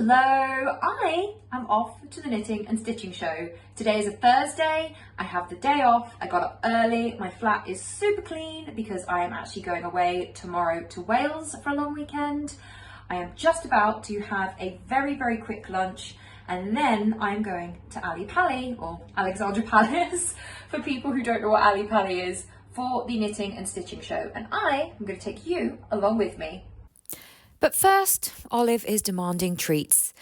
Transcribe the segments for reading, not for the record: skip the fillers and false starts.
Hello, I am off to the knitting and stitching show. Today is a Thursday, I have the day off, I got up early, my flat is super clean because I am actually going away tomorrow to Wales for a long weekend. I am just about to have a very quick lunch and then I'm going to Ali Palace, or Alexandra Palace, for people who don't know what Ali Palace is, for the knitting and stitching show. And I am going to take you along with me. But first, Olive is demanding treats.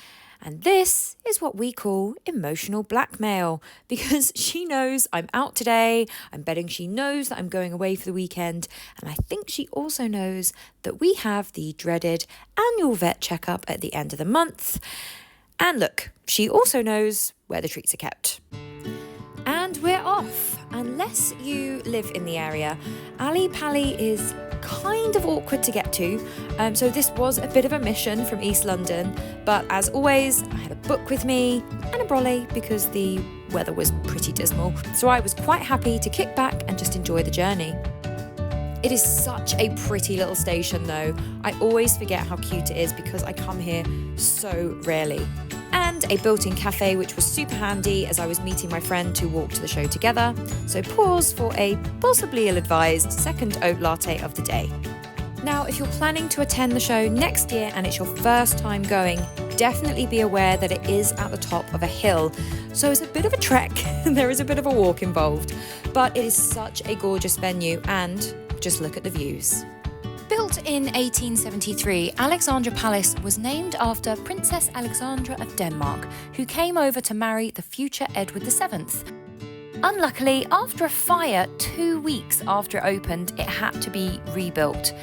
And this is what we call emotional blackmail, because she knows I'm out today. I'm betting she knows that I'm going away for the weekend. And I think she also knows that we have the dreaded annual vet checkup at the end of the month. And look, she also knows where the treats are kept. And we're off. Unless you live in the area, Ali Palace is kind of awkward to get to, so this was a bit of a mission from East London, but as always I had a book with me and a brolly because the weather was pretty dismal, so I was quite happy to kick back and just enjoy the journey. It is such a pretty little station though. I always forget how cute it is because I come here so rarely. And a built-in cafe, which was super handy as I was meeting my friend to walk to the show together. So pause for a possibly ill-advised second oat latte of the day. Now, if you're planning to attend the show next year and it's your first time going, definitely be aware that it is at the top of a hill. So it's a bit of a trek and there is a bit of a walk involved. But it is such a gorgeous venue and just look at the views. Built in 1873, Alexandra Palace was named after Princess Alexandra of Denmark, who came over to marry the future Edward VII. Unluckily, after a fire 2 weeks after it opened, it had to be rebuilt.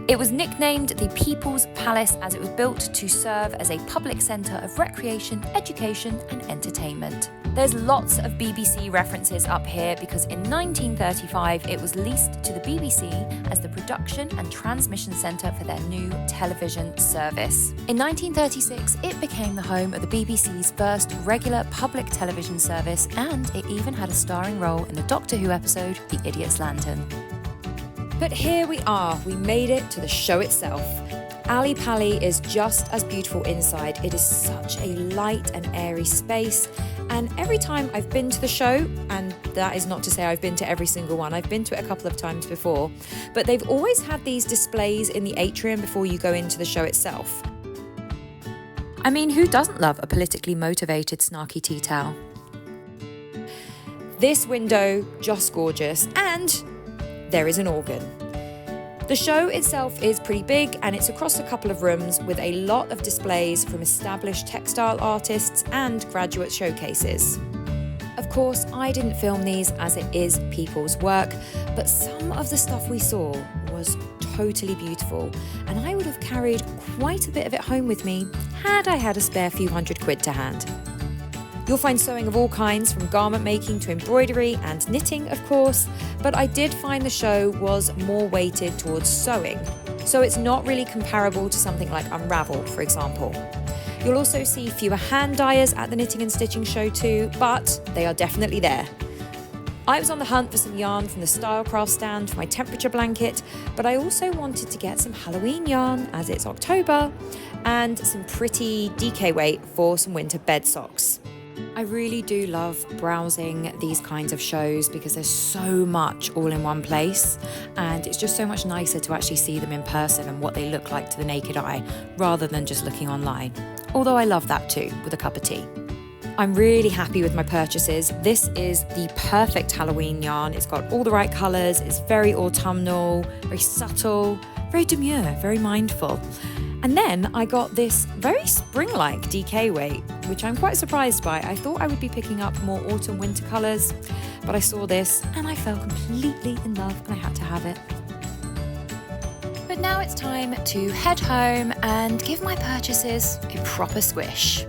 It was nicknamed the People's Palace as it was built to serve as a public centre of recreation, education and entertainment. There's lots of BBC references up here because in 1935 it was leased to the BBC as the production and transmission centre for their new television service. In 1936 it became the home of the BBC's first regular public television service, and it even had a starring role in the Doctor Who episode The Idiot's Lantern. But here we are, we made it to the show itself. Ali Palace is just as beautiful inside. It is such a light and airy space. And every time I've been to the show, and that is not to say I've been to every single one, I've been to it a couple of times before, but they've always had these displays in the atrium before you go into the show itself. I mean, who doesn't love a politically motivated snarky tea towel? This window, just gorgeous, and there is an organ. The show itself is pretty big and it's across a couple of rooms with a lot of displays from established textile artists and graduate showcases. Of course, I didn't film these as it is people's work, but some of the stuff we saw was totally beautiful and I would have carried quite a bit of it home with me had I had a spare few £100 to hand. You'll find sewing of all kinds, from garment making to embroidery and knitting, of course, but I did find the show was more weighted towards sewing, so it's not really comparable to something like Unravel, for example. You'll also see fewer hand dyers at the knitting and stitching show too, but they are definitely there. I was on the hunt for some yarn from the Stylecraft stand for my temperature blanket, but I also wanted to get some Halloween yarn as it's October, and some pretty DK weight for some winter bed socks. I really do love browsing these kinds of shows because there's so much all in one place, and it's just so much nicer to actually see them in person and what they look like to the naked eye rather than just looking online. Although I love that too, with a cup of tea. I'm really happy with my purchases. This is the perfect Halloween yarn. It's got all the right colours, it's very autumnal, very subtle, very demure, very mindful. And then I got this very spring-like DK weight, which I'm quite surprised by. I thought I would be picking up more autumn-winter colours, but I saw this and I fell completely in love and I had to have it. But now it's time to head home and give my purchases a proper squish.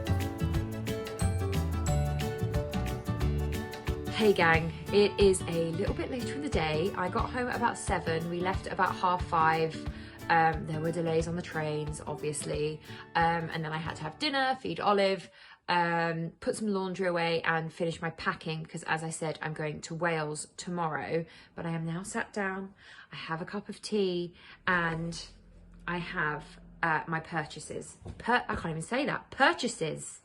Hey gang, it is a little bit later in the day. I got home at about 7, we left at about 5:30. There were delays on the trains, obviously, and then I had to have dinner, feed Olive, put some laundry away and finish my packing because, as I said, I'm going to Wales tomorrow. But I am now sat down, I have a cup of tea and I have my purchases. I can't even say that. Purchases.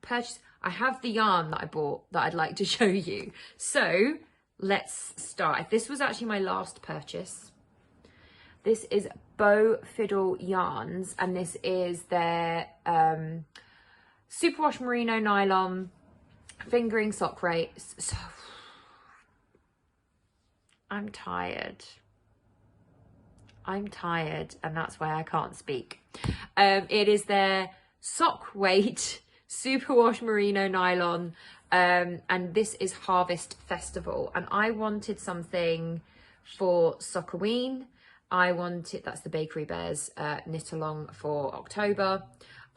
I have the yarn that I bought that I'd like to show you. So let's start. This was actually my last purchase. This is Bow Fiddle Yarns, and this is their superwash merino nylon fingering sock rates. So I'm tired, and that's why I can't speak. It is their sock weight superwash merino nylon, and this is Harvest Festival, and I wanted something for Sockaween. I wanted, that's the Bakery Bears knit along for October.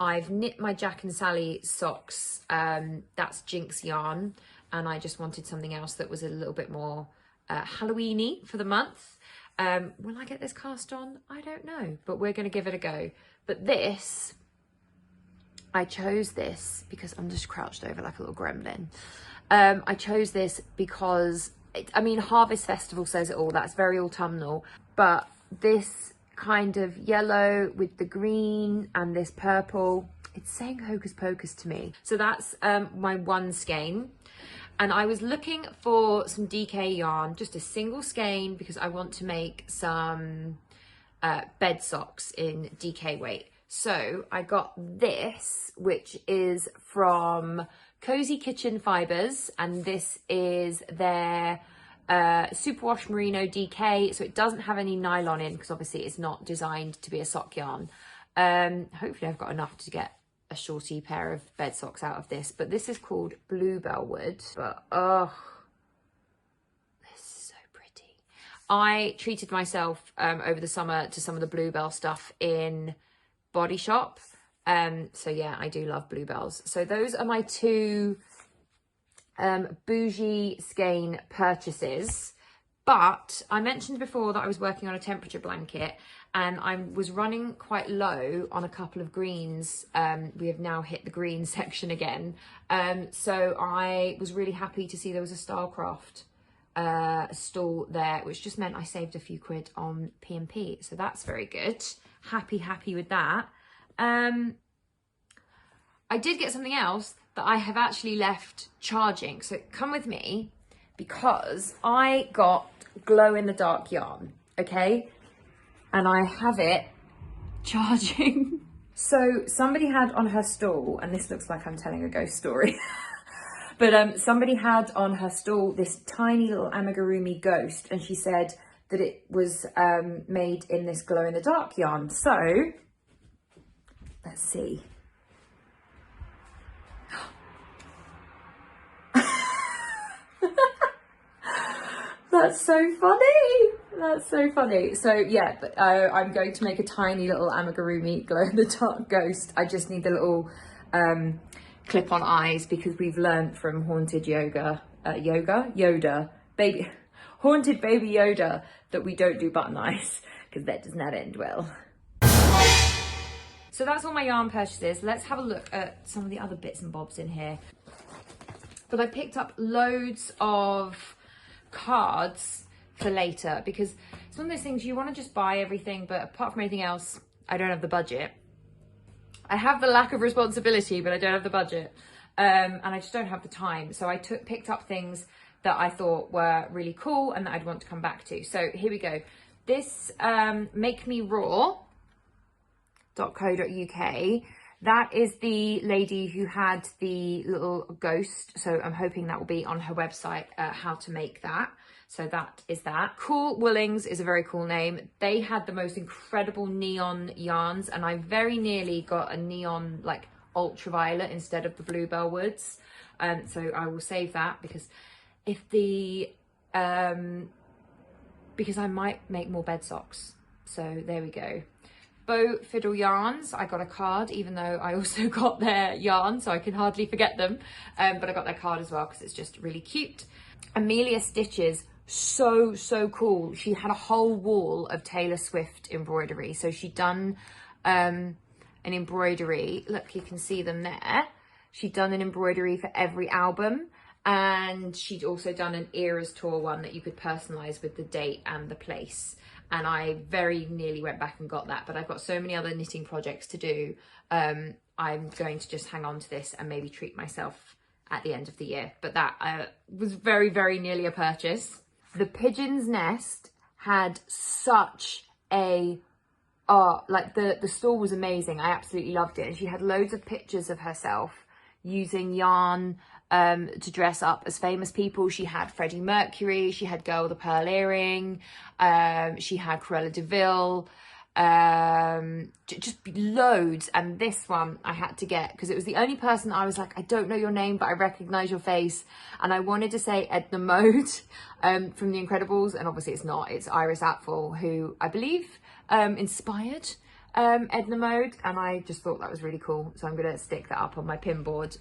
I've knit my Jack and Sally socks, that's Jinx yarn, and I just wanted something else that was a little bit more Halloween-y for the month. Will I get this cast on? I don't know, but we're going to give it a go. But this, I chose this because I'm just crouched over like a little gremlin. I chose this because, Harvest Festival says it all. That's very autumnal, but this kind of yellow with the green and this purple, it's saying hocus pocus to me. So that's my one skein. And I was looking for some DK yarn, just a single skein, because I want to make some bed socks in DK weight. So I got this, which is from Cozy Kitchen Fibres, and this is their superwash merino DK. So it doesn't have any nylon in, because obviously it's not designed to be a sock yarn. Hopefully I've got enough to get a shorty pair of bed socks out of this, but this is called Bluebell Wood. But oh, this is so pretty. I treated myself over the summer to some of the Bluebell stuff in Body Shop, so yeah, I do love Bluebells. So those are my two bougie skein purchases. But I mentioned before that I was working on a temperature blanket, and I was running quite low on a couple of greens. We have now hit the green section again. So I was really happy to see there was a Stylecraft stall there, which just meant I saved a few quid on P&P. So that's very good. Happy with that. I did get something else that I have actually left charging. So come with me, because I got glow in the dark yarn, okay? And I have it charging. So somebody had on her stall, and this looks like I'm telling a ghost story, but somebody had on her stall this tiny little amigurumi ghost, and she said that it was made in this glow in the dark yarn. So let's see. That's so funny. That's so funny. So yeah, I'm going to make a tiny little amigurumi glow in the dark ghost. I just need the little clip-on eyes, because we've learned from Haunted Haunted Baby Yoda that we don't do button eyes, because that does not end well. So that's all my yarn purchases. Let's have a look at some of the other bits and bobs in here. But I picked up loads of cards for later, because it's one of those things you want to just buy everything, but apart from anything else, I don't have the budget. I have the lack of responsibility, but I don't have the budget, and I just don't have the time. So I picked up things that I thought were really cool and that I'd want to come back to. So here we go. This makemeraw.co.uk. That is the lady who had the little ghost. So I'm hoping that will be on her website, how to make that. So that is that. Cool Woolings is a very cool name. They had the most incredible neon yarns, and I very nearly got a neon, like ultraviolet instead of the Bluebell Woods. So I will save that, because because I might make more bed socks. So there we go. Bow Fiddle Yarns, I got a card, even though I also got their yarn, so I can hardly forget them. But I got their card as well, because it's just really cute. Amelia Stitches, so cool. She had a whole wall of Taylor Swift embroidery. So she'd done an embroidery. Look, you can see them there. She'd done an embroidery for every album. And she'd also done an Eras Tour one that you could personalise with the date and the place. and I very nearly went back and got that, but I've got so many other knitting projects to do. I'm going to just hang on to this and maybe treat myself at the end of the year. But that was very, very nearly a purchase. The pigeon's nest had such a like the store was amazing. I absolutely loved it, and she had loads of pictures of herself using yarn to dress up as famous people. She had Freddie Mercury, she had Girl with a Pearl Earring, she had Cruella de Vil, just loads. And this one I had to get because it was the only person I was like, I don't know your name, but I recognize your face, and I wanted to say Edna Mode from The Incredibles, and obviously it's not, it's Iris Apfel, who I believe inspired Edna Mode, and I just thought that was really cool, so I'm gonna stick that up on my pin board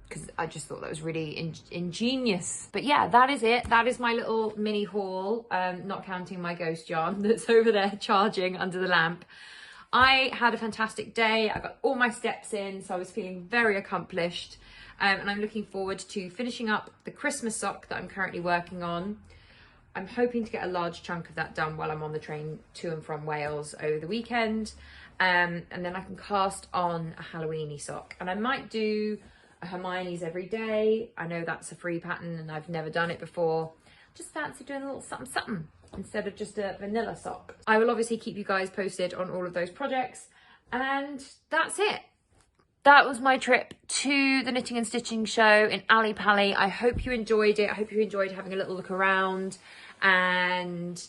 because I just thought that was really ingenious. But yeah, that is it. That is my little mini haul, not counting my ghost yarn that's over there charging under the lamp. I had a fantastic day. I got all my steps in, so I was feeling very accomplished, and I'm looking forward to finishing up the Christmas sock that I'm currently working on. I'm hoping to get a large chunk of that done while I'm on the train to and from Wales over the weekend. And then I can cast on a Halloweeny sock. And I might do a Hermione's every day. I know that's a free pattern and I've never done it before. Just fancy doing a little something something instead of just a vanilla sock. I will obviously keep you guys posted on all of those projects. And that's it. That was my trip to the Knitting and Stitching show in Ali Pali. I hope you enjoyed it. I hope you enjoyed having a little look around and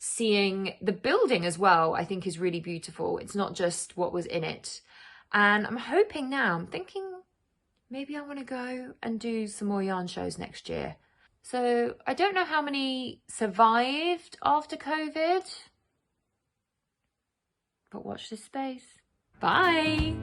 seeing the building as well. I think is really beautiful. It's not just what was in it. And I'm hoping now, I'm thinking maybe I want to go and do some more yarn shows next year. So I don't know how many survived after COVID, but watch this space. Bye.